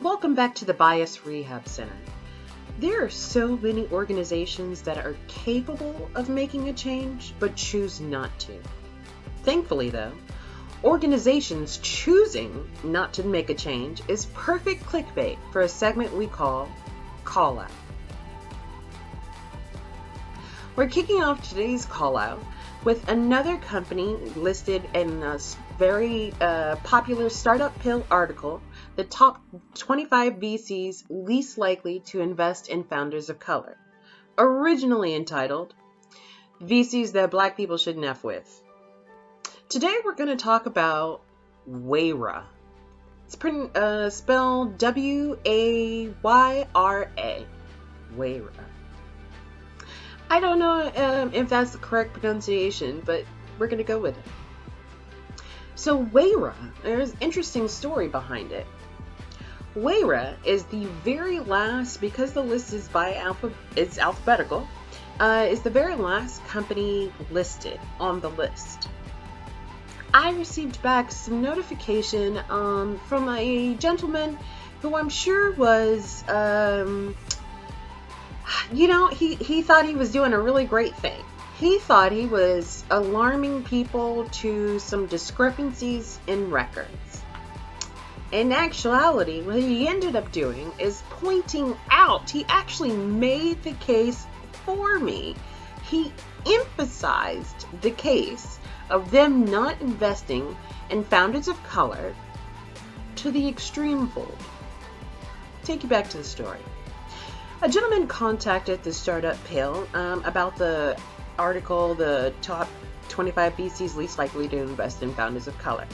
Welcome back to the Bias Rehab Center. There are so many organizations that are capable of making a change, but choose not to. Thankfully, though, organizations choosing not to make a change is perfect clickbait for a segment we call Call Out. We're kicking off today's call out with another company listed in a very popular Startup Pill article, the top 25 VCs least likely to invest in founders of color, originally entitled VCs that Black people shouldn't F with. Today we're going to talk about Wayra. It's spelled W-A-Y-R-A. Wayra. I don't know if that's the correct pronunciation, but we're going to go with it. So Wayra, there's an interesting story behind it. Wayra is the very last, because the list is it's alphabetical, is the very last company listed on the list. I received back some notification from a gentleman who I'm sure was, he thought he was doing a really great thing. He thought he was alarming people to some discrepancies in records. In actuality, what he ended up doing is pointing out, he actually made the case for me. He emphasized the case of them not investing in founders of color to the extreme fold. Take you back to the story. A gentleman contacted the Startup Pill about the article, the top 25 VCs least likely to invest in founders of color.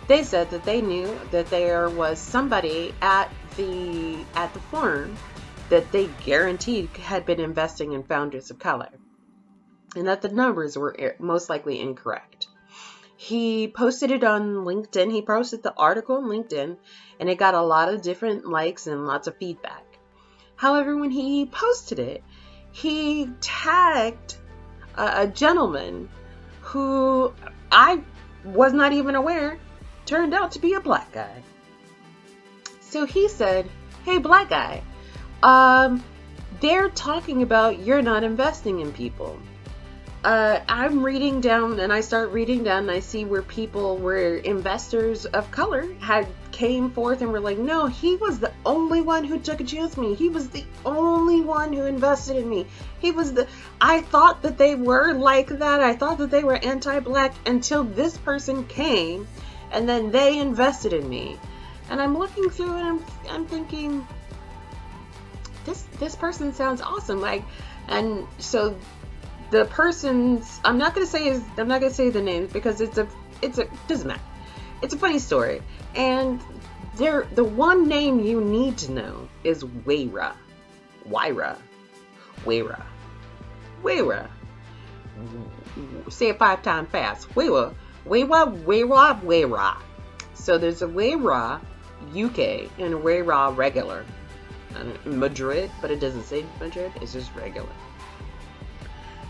They said that they knew that there was somebody at the firm that they guaranteed had been investing in founders of color, and that the numbers were most likely incorrect. He posted it on LinkedIn. He posted the article on LinkedIn, and it got a lot of different likes and lots of feedback. However, when he posted it, he tagged a gentleman who I was not even aware turned out to be a black guy. So he said, "Hey, black guy, they're talking about you're not investing in people." I'm reading down, and I start reading down, and I see where investors of color came forth and were like, "No, he was the only one who took a chance on me. He was the only one who invested in me. I thought that they were like that. I thought that they were anti-black until this person came, and then they invested in me." And I'm looking through and I'm thinking, this person sounds awesome. And so the person's, I'm not gonna say the name because it doesn't matter. It's a funny story. And the one name you need to know is Wayra. Wayra. Say it 5 times fast. Wayra. So there's a Wayra UK and a Wayra regular. Madrid, but it doesn't say Madrid. It's just regular.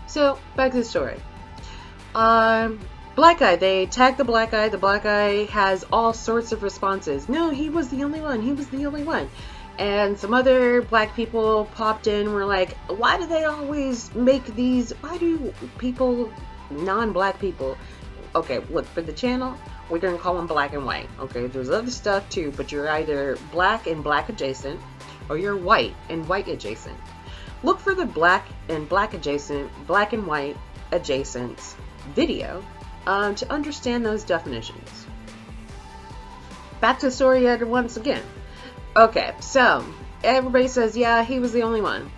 So back to the story. Black guy, they tagged the black guy. The black guy has all sorts of responses. "No, he was the only one. And some other black people popped in and were like, "Why do they always make these, why do people, non-black people," okay, look, for the channel, we're going to call them black and white. Okay, there's other stuff too, but you're either black and black adjacent, or you're white and white adjacent. Look for the black and black adjacent, black and white adjacent video to understand those definitions. Back to the story once again. Okay, so everybody says, yeah, he was the only one.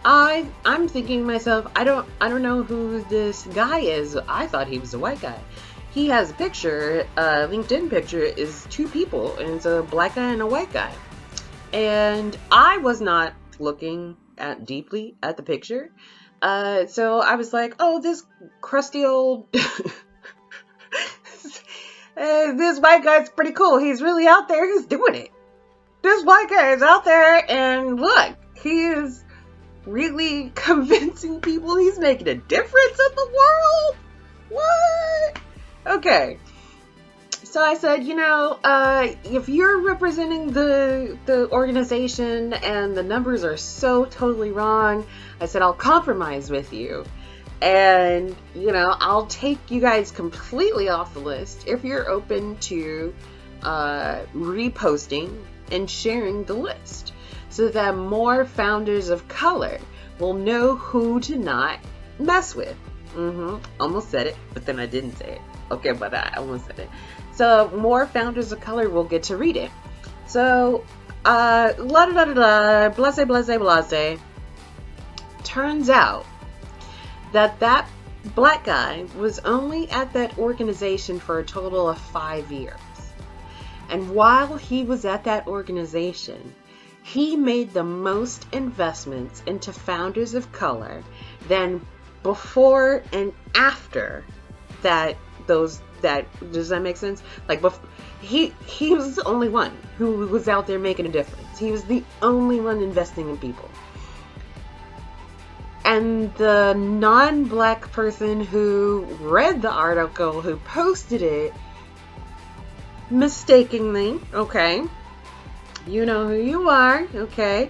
I'm thinking to myself, I don't know who this guy is. I thought he was a white guy. He has a picture, LinkedIn picture is 2 people, and it's a black guy and a white guy. And I was not looking deeply at the picture. So I was like, oh, this crusty old this white guy's pretty cool. He's really out there. He's doing it. This white guy is out there, and look, he is really convincing people. He's making a difference in the world. What? Okay. So So I said, if you're representing the organization and the numbers are so totally wrong, I said, I'll compromise with you. And, I'll take you guys completely off the list if you're open to reposting and sharing the list so that more founders of color will know who to not mess with. Almost said it, but then I didn't say it. Okay, but I almost said it. So more founders of color will get to read it. So, blase, blase, blase. Turns out that black guy was only at that organization for a total of 5 years. And while he was at that organization, he made the most investments into founders of color than before and after that. Does that make sense? Like, he was the only one who was out there making a difference. He was the only one investing in people. And the non-black person who read the article, who posted it, mistakenly, okay, you know who you are, okay, he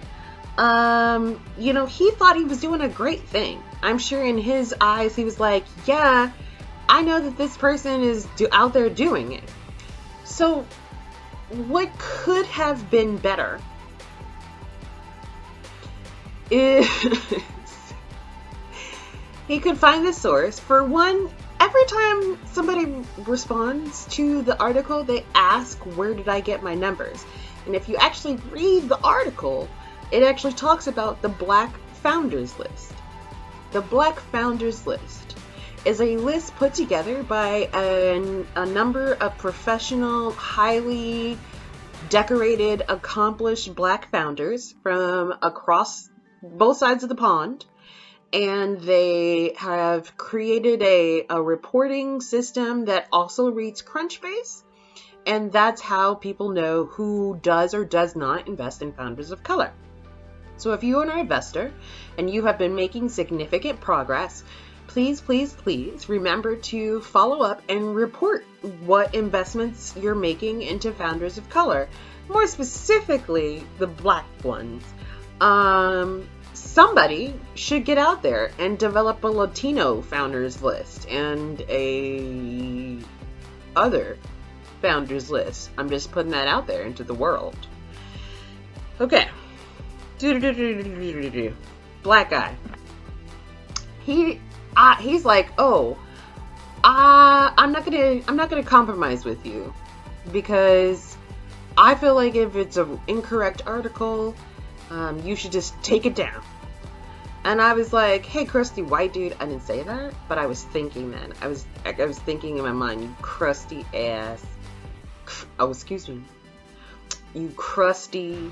thought he was doing a great thing. I'm sure in his eyes, he was like, yeah, I know that this person is out there doing it. So what could have been better is he could find the source. For one, every time somebody responds to the article, they ask, where did I get my numbers? And if you actually read the article, it actually talks about the Black Founders List. The Black Founders List is a list put together by a number of professional, highly decorated, accomplished Black founders from across both sides of the pond. And they have created a reporting system that also reads Crunchbase. And that's how people know who does or does not invest in founders of color. So if you are an investor and you have been making significant progress, please, please, please remember to follow up and report what investments you're making into founders of color. More specifically, the Black ones. Somebody should get out there and develop a Latino founders list and a other founders list. I'm just putting that out there into the world. Okay. Black guy. He's like, I'm not gonna compromise with you because I feel like if it's an incorrect article, you should just take it down. And I was like, hey, crusty white dude. I didn't say that, but I was thinking that. I was thinking in my mind, you crusty ass. Oh, excuse me. You crusty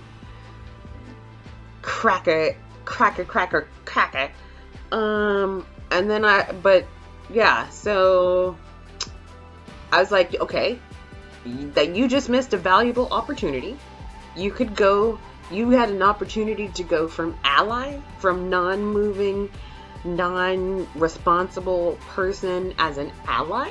cracker. And then so I was like, okay, that you just missed a valuable opportunity. You had an opportunity to go from ally, from non-moving, non-responsible person as an ally,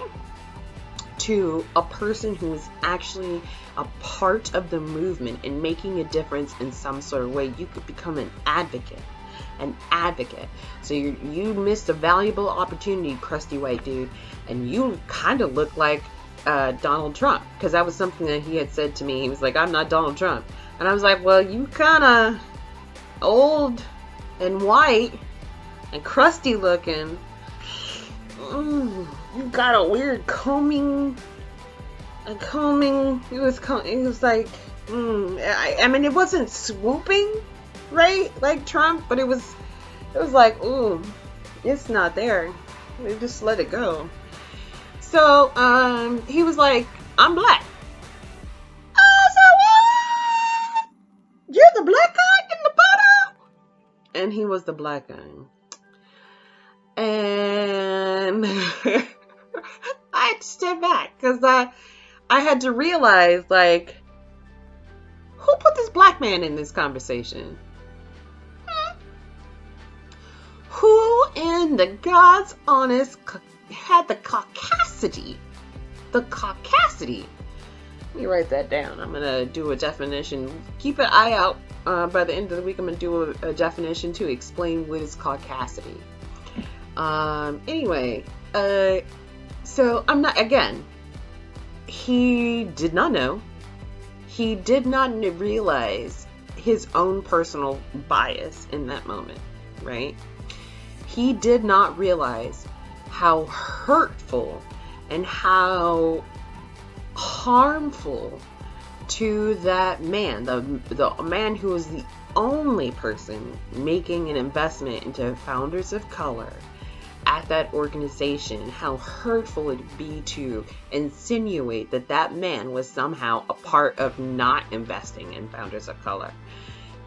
to a person who is actually a part of the movement and making a difference in some sort of way. You could become an advocate. So you missed a valuable opportunity, crusty white dude, and you kind of look like Donald Trump, because that was something that he had said to me. He was like, I'm not Donald Trump. And I was like, well, you kind of old and white and crusty looking. You got a weird combing. It was like, I mean, it wasn't swooping, right? Like Trump, but it was like, ooh, it's not there. We just let it go. So, he was like, I'm black. You're the black guy in the photo? And he was the black guy. And I had to step back because I had to realize, like, who put this black man in this conversation? Who in the God's honest had the caucasity Let me write that down. I'm gonna do a definition. Keep an eye out. By the end of the week, I'm gonna do a definition to explain what is caucasity. Anyway, so I'm not, again, he did not know. He did not realize his own personal bias in that moment, right? He did not realize how hurtful and how harmful to that man, the man who was the only person making an investment into founders of color at that organization, how hurtful it would be to insinuate that that man was somehow a part of not investing in founders of color.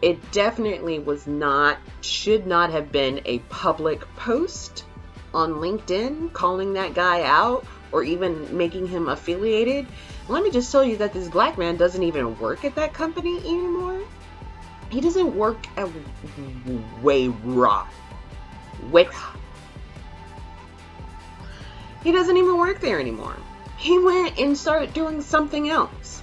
It definitely was not, should not have been a public post on LinkedIn calling that guy out or even making him affiliated. Let me just tell you that this black man doesn't even work at that company anymore. He doesn't work at Wayra. He doesn't even work there anymore. He went and started doing something else.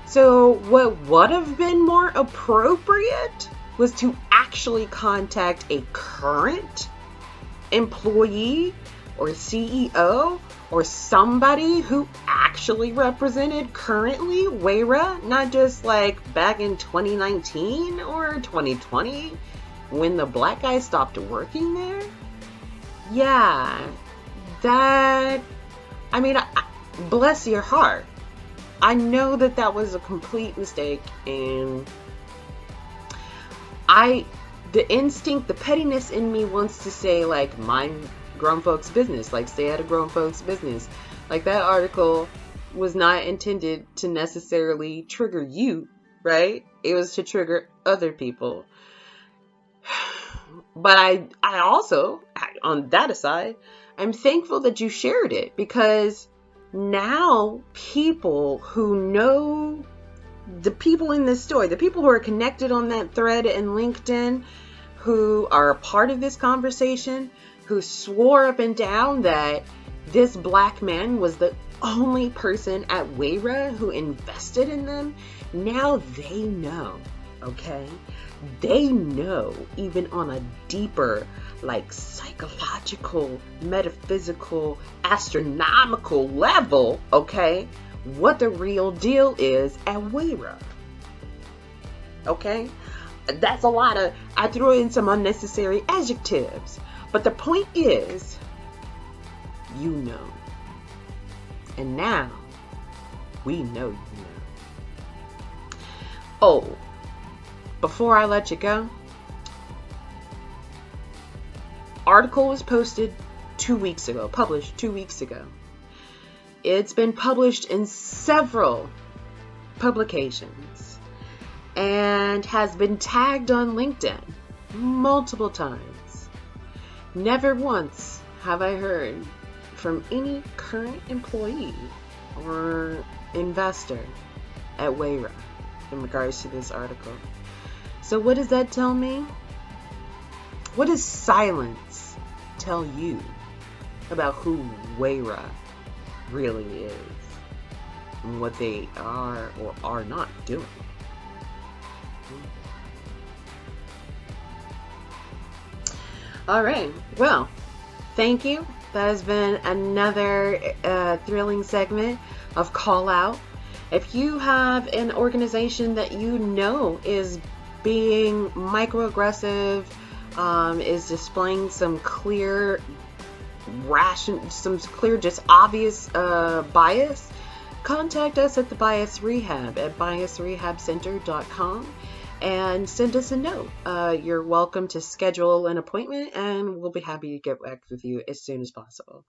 So what would have been more appropriate was to actually contact a current employee or CEO or somebody who actually represented currently Wayra, not just like back in 2019 or 2020 when the black guy stopped working there. Yeah, that, I mean, bless your heart. I know that that was a complete mistake, and the instinct, the pettiness in me wants to say, like, mind grown folks' business, like, stay out of grown folks' business. Like, that article was not intended to necessarily trigger you, right? It was to trigger other people. But I also, on that aside, I'm thankful that you shared it, because now people who know the people in this story, the people who are connected on that thread in LinkedIn, who are a part of this conversation, who swore up and down that this black man was the only person at Wayra who invested in them, now they know, okay? They know, even on a deeper, like, psychological, metaphysical, astronomical level, okay, what the real deal is at Wayra. Okay? That's a lot of, I threw in some unnecessary adjectives. But the point is, you know. And now, we know you know. Oh, before I let you go, article was posted 2 weeks ago, published 2 weeks ago. It's been published in several publications and has been tagged on LinkedIn multiple times. Never once have I heard from any current employee or investor at Wayra in regards to this article. So what does that tell me? What does silence tell you about who Wayra really is and what they are or are not doing? All right. Well, thank you. That has been another thrilling segment of Call Out. If you have an organization that you know is being microaggressive, is displaying some clear just obvious bias, contact us at the Bias Rehab at biasrehabcenter.com and send us a note. You're welcome to schedule an appointment, and we'll be happy to get back with you as soon as possible.